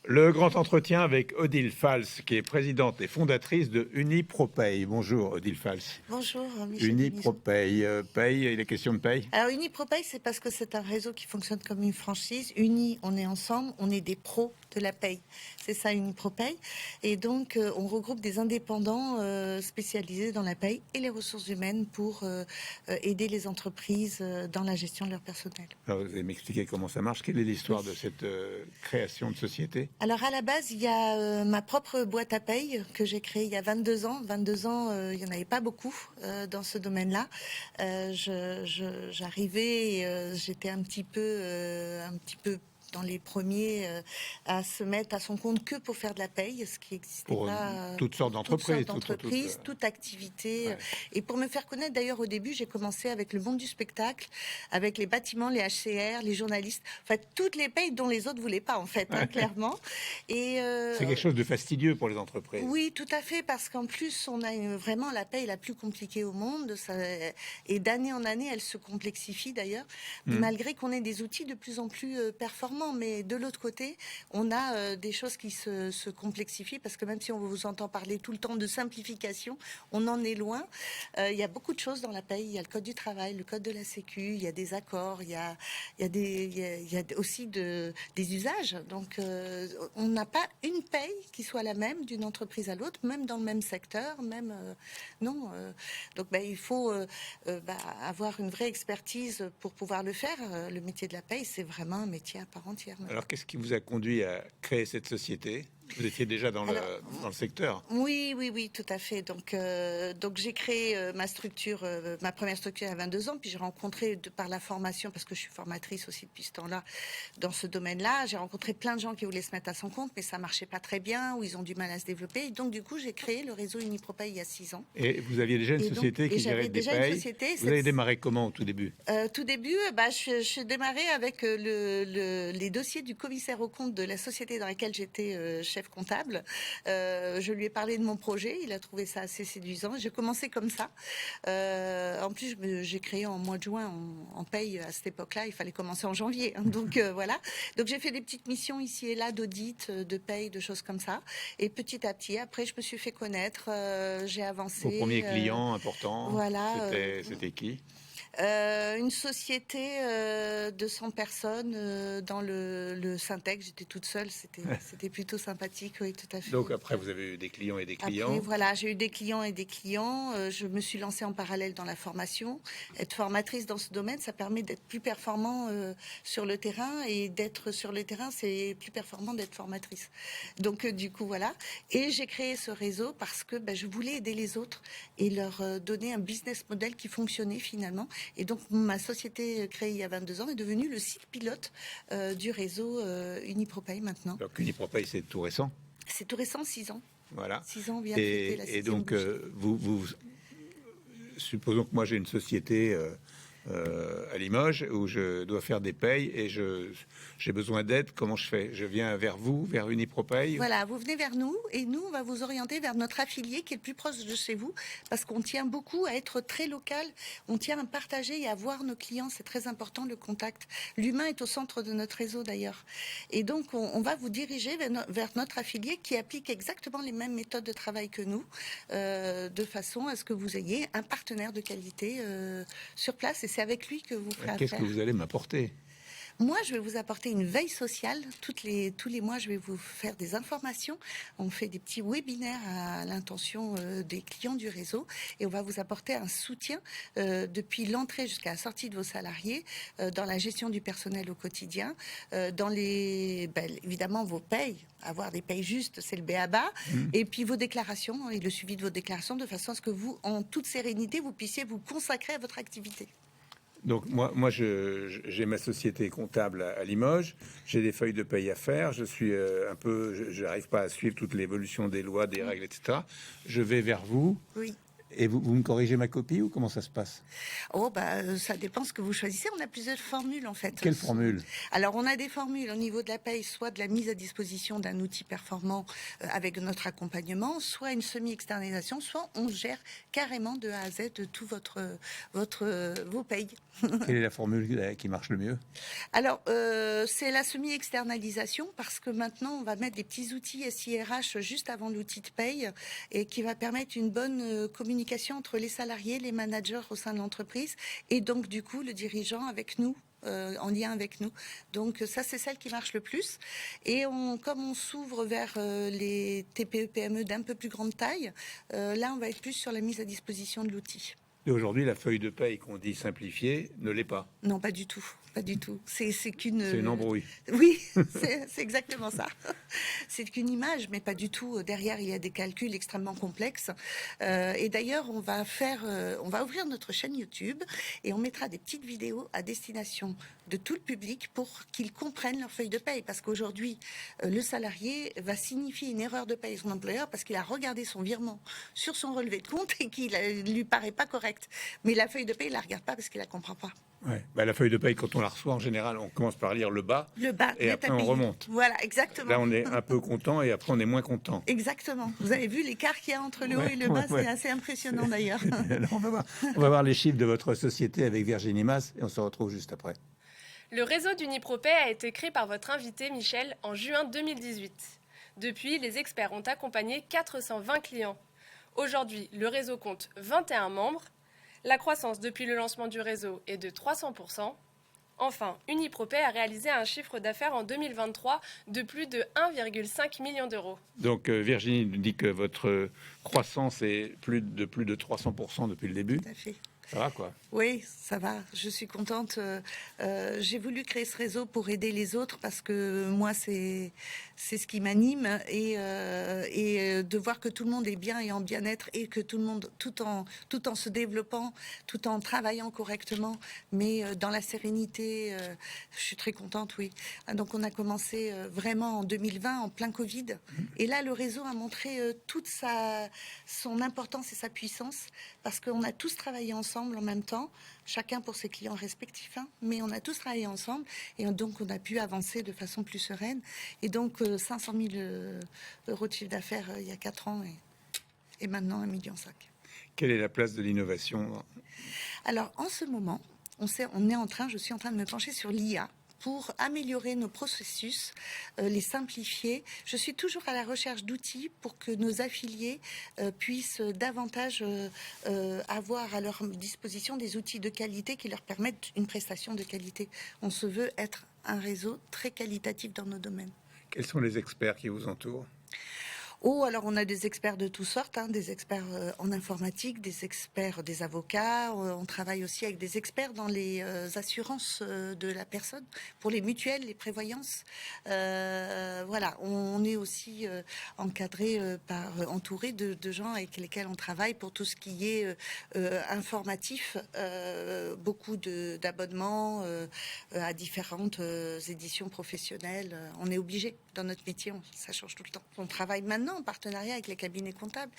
Le grand entretien avec Odile Fals, qui est présidente et fondatrice de Unipropay. Bonjour Odile Fals. Bonjour Michel Denisot. Unipropay, paye, il est question de paye. Alors Unipropay, c'est parce que c'est un réseau qui fonctionne comme une franchise. Uni, on est ensemble, on est des pros de la paye. C'est ça Unipropay. Et donc on regroupe des indépendants spécialisés dans la paye et les ressources humaines pour aider les entreprises dans la gestion de leur personnel. Alors, vous allez m'expliquer comment ça marche. Quelle est l'histoire de cette création de société? Alors à la base, il y a ma propre boîte à paye que j'ai créée il y a 22 ans. 22 ans, il n'y en avait pas beaucoup dans ce domaine-là. J'arrivais, j'étais un petit peu dans les premiers à se mettre à son compte que pour faire de la paye, ce qui n'existait Pour pas. toutes sortes d'entreprises. Toute activité. Ouais. Et pour me faire connaître, d'ailleurs, au début, j'ai commencé avec le monde du spectacle, avec les bâtiments, les HCR, les journalistes, enfin, toutes les payes dont les autres ne voulaient pas, en fait, hein, clairement. Et, c'est quelque chose de fastidieux pour les entreprises. Oui, tout à fait, parce qu'en plus, on a vraiment la paye la plus compliquée au monde. Et d'année en année, elle se complexifie d'ailleurs, malgré qu'on ait des outils de plus en plus performants. Mais de l'autre côté, on a des choses qui se complexifient, parce que même si on vous entend parler tout le temps de simplification, on en est loin. Il y a beaucoup de choses dans la paye. Il y a le code du travail, le code de la Sécu, il y a des accords, il y a aussi des usages. Donc, on n'a pas une paye qui soit la même d'une entreprise à l'autre, même dans le même secteur, même non. Donc, il faut avoir une vraie expertise pour pouvoir le faire. Le métier de la paye, c'est vraiment un métier à part entière. Alors, qu'est-ce qui vous a conduit à créer cette société? Vous étiez déjà dans le secteur. Oui, tout à fait. Donc j'ai créé ma structure, ma première structure à 22 ans, puis j'ai rencontré, par la formation, parce que je suis formatrice aussi depuis ce temps-là, dans ce domaine-là, j'ai rencontré plein de gens qui voulaient se mettre à son compte, mais ça marchait pas très bien, ou ils ont du mal à se développer. Et donc du coup, j'ai créé le réseau Unipropay il y a 6 ans. Et vous aviez déjà une société qui gérait des payes. Vous avez démarré comment au tout début? Tout début, je démarrais avec les dossiers du commissaire aux comptes de la société dans laquelle j'étais chef comptable. Je lui ai parlé de mon projet, il a trouvé ça assez séduisant. J'ai commencé comme ça. En plus, j'ai créé en mois de juin en paye à cette époque-là. Il fallait commencer en janvier. Hein, donc voilà. Donc j'ai fait des petites missions ici et là d'audit, de paye, de choses comme ça. Et petit à petit, après, je me suis fait connaître. J'ai avancé. Vos premiers clients importants, voilà, c'était qui? Une société de 100 personnes dans le Syntec. J'étais toute seule, c'était plutôt sympathique, oui, tout à fait. Donc après, vous avez eu des clients et des clients. Après, voilà, j'ai eu des clients et des clients. Je me suis lancée en parallèle dans la formation. Être formatrice dans ce domaine, ça permet d'être plus performant sur le terrain. Et d'être sur le terrain, c'est plus performant d'être formatrice. Donc, du coup, voilà. Et j'ai créé ce réseau parce que je voulais aider les autres et leur donner un business model qui fonctionnait finalement. Et donc, ma société créée il y a 22 ans est devenue le site pilote du réseau Unipropay maintenant. Donc, Unipropay, c'est tout récent? C'est tout récent, 6 ans. Voilà. 6 ans, on vient de fêter la 6e. Et donc, supposons que moi j'ai une société à Limoges où je dois faire des payes et j'ai besoin d'aide. Comment je fais? Je viens vers vous, vers Unipropay? Voilà, vous venez vers nous et nous, on va vous orienter vers notre affilié qui est le plus proche de chez vous, parce qu'on tient beaucoup à être très local, on tient à partager et à voir nos clients, c'est très important le contact. L'humain est au centre de notre réseau d'ailleurs. Et donc, on va vous diriger vers notre affilié qui applique exactement les mêmes méthodes de travail que nous, de façon à ce que vous ayez un partenaire de qualité sur place. Et c'est avec lui que vous ferez affaire. Qu'est-ce que vous allez m'apporter? Moi, je vais vous apporter une veille sociale. Tous les mois, je vais vous faire des informations. On fait des petits webinaires à l'intention des clients du réseau et on va vous apporter un soutien depuis l'entrée jusqu'à la sortie de vos salariés dans la gestion du personnel au quotidien, dans évidemment vos payes. Avoir des payes justes, c'est le b.a.-ba. Et puis vos déclarations et le suivi de vos déclarations de façon à ce que vous, en toute sérénité, vous puissiez vous consacrer à votre activité. Donc moi j'ai ma société comptable à Limoges, j'ai des feuilles de paye à faire, je suis je n'arrive pas à suivre toute l'évolution des lois, des règles, etc. Je vais vers vous. Oui. Et vous me corrigez ma copie ou comment ça se passe? Oh, bah, ça dépend ce que vous choisissez. On a plusieurs formules, en fait. Quelle formule? Alors, on a des formules au niveau de la paye, soit de la mise à disposition d'un outil performant avec notre accompagnement, soit une semi-externalisation, soit on gère carrément de A à Z tout vos payes. Quelle est la formule qui marche le mieux? Alors, c'est la semi-externalisation parce que maintenant, on va mettre des petits outils SIRH juste avant l'outil de paye et qui va permettre une bonne communication entre les salariés, les managers au sein de l'entreprise et donc, du coup, le dirigeant avec nous. En lien avec nous. Donc ça, c'est celle qui marche le plus. Et comme on s'ouvre vers les TPE-PME d'un peu plus grande taille, là, on va être plus sur la mise à disposition de l'outil. Et aujourd'hui, la feuille de paye qu'on dit simplifiée ne l'est pas. Non, pas du tout. Pas du tout. C'est qu'une... C'est une embrouille. Oui, c'est exactement ça. C'est qu'une image, mais pas du tout. Derrière, il y a des calculs extrêmement complexes. Et d'ailleurs, on va ouvrir notre chaîne YouTube et on mettra des petites vidéos à destination de tout le public pour qu'ils comprennent leur feuille de paye. Parce qu'aujourd'hui, le salarié va signifier une erreur de paye à son employeur parce qu'il a regardé son virement sur son relevé de compte et qu'il ne lui paraît pas correct. Mais la feuille de paye, il ne la regarde pas parce qu'il ne la comprend pas. Ouais. Bah, la feuille de paye, quand on la reçoit, en général, on commence par lire le bas et après on remonte. Voilà, exactement. Là, on est un peu content et après on est moins content. Exactement. Vous avez vu l'écart qu'il y a entre le haut et le bas, c'est assez impressionnant d'ailleurs. On va voir les chiffres de votre société avec Virginie Mas et on se retrouve juste après. Le réseau d'Unipropay a été créé par votre invité Michel en juin 2018. Depuis, les experts ont accompagné 420 clients. Aujourd'hui, le réseau compte 21 membres. La croissance depuis le lancement du réseau est de 300%. Enfin, Unipropay a réalisé un chiffre d'affaires en 2023 de plus de 1,5 million d'euros. Donc Virginie nous dit que votre croissance est de plus de 300% depuis le début. Tout à fait. Ça va quoi? Oui, ça va. Je suis contente. J'ai voulu créer ce réseau pour aider les autres parce que moi, c'est ce qui m'anime et de voir que tout le monde est bien et en bien-être et que tout le monde, tout en se développant, tout en travaillant correctement, mais dans la sérénité, je suis très contente, oui. Donc, on a commencé vraiment en 2020, en plein Covid. Et là, le réseau a montré toute son importance et sa puissance parce qu'on a tous travaillé ensemble en même temps, chacun pour ses clients respectifs, hein, mais on a tous travaillé ensemble et donc on a pu avancer de façon plus sereine. Et donc 500 000 euros de chiffre d'affaires il y a 4 ans et maintenant 1,5 million. Quelle est la place de l'innovation? Alors en ce moment, je suis en train de me pencher sur l'IA pour améliorer nos processus, les simplifier. Je suis toujours à la recherche d'outils pour que nos affiliés puissent davantage avoir à leur disposition des outils de qualité qui leur permettent une prestation de qualité. On se veut être un réseau très qualitatif dans nos domaines. Quels sont les experts qui vous entourent? Oh, alors on a des experts de toutes sortes, hein, des experts en informatique, des experts, des avocats. On travaille aussi avec des experts dans les assurances de la personne, pour les mutuelles, les prévoyances. Voilà, on est aussi entouré de gens avec lesquels on travaille pour tout ce qui est informatif. Beaucoup d'abonnements à différentes éditions professionnelles. On est obligé dans notre métier, ça change tout le temps. On travaille maintenant en partenariat avec les cabinets comptables.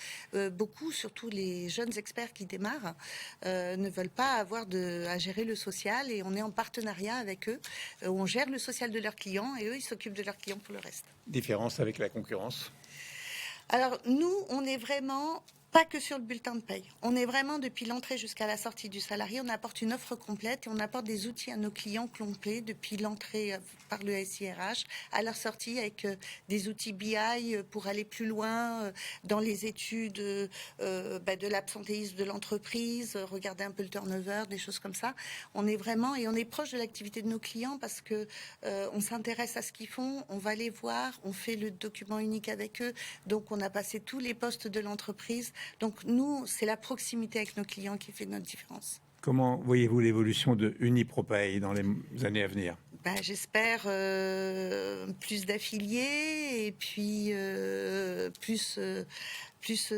Beaucoup, surtout les jeunes experts qui démarrent, ne veulent pas avoir à gérer le social et on est en partenariat avec eux. On gère le social de leurs clients et eux, ils s'occupent de leurs clients pour le reste. Différence avec la concurrence? Alors, nous, on est vraiment... Pas que sur le bulletin de paye. On est vraiment, depuis l'entrée jusqu'à la sortie du salarié, on apporte une offre complète et on apporte des outils à nos clients complets depuis l'entrée par le SIRH à leur sortie avec des outils BI pour aller plus loin dans les études de l'absentéisme de l'entreprise, regarder un peu le turnover, des choses comme ça. On est vraiment, et on est proche de l'activité de nos clients parce que on s'intéresse à ce qu'ils font, on va les voir, on fait le document unique avec eux. Donc on a passé tous les postes de l'entreprise. Donc nous, c'est la proximité avec nos clients qui fait notre différence. Comment voyez-vous l'évolution de Unipropay dans les années à venir? J'espère plus d'affiliés et puis plus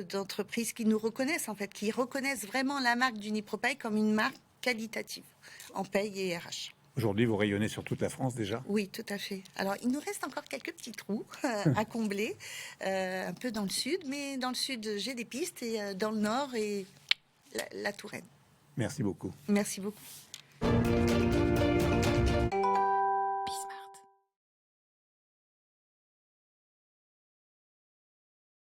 d'entreprises qui nous reconnaissent, en fait, qui reconnaissent vraiment la marque d'Unipropay comme une marque qualitative en paye et RH. Aujourd'hui, vous rayonnez sur toute la France déjà? Oui, tout à fait. Alors, il nous reste encore quelques petits trous à combler, un peu dans le sud. Mais dans le sud, j'ai des pistes et dans le nord et la Touraine. Merci beaucoup. Merci beaucoup.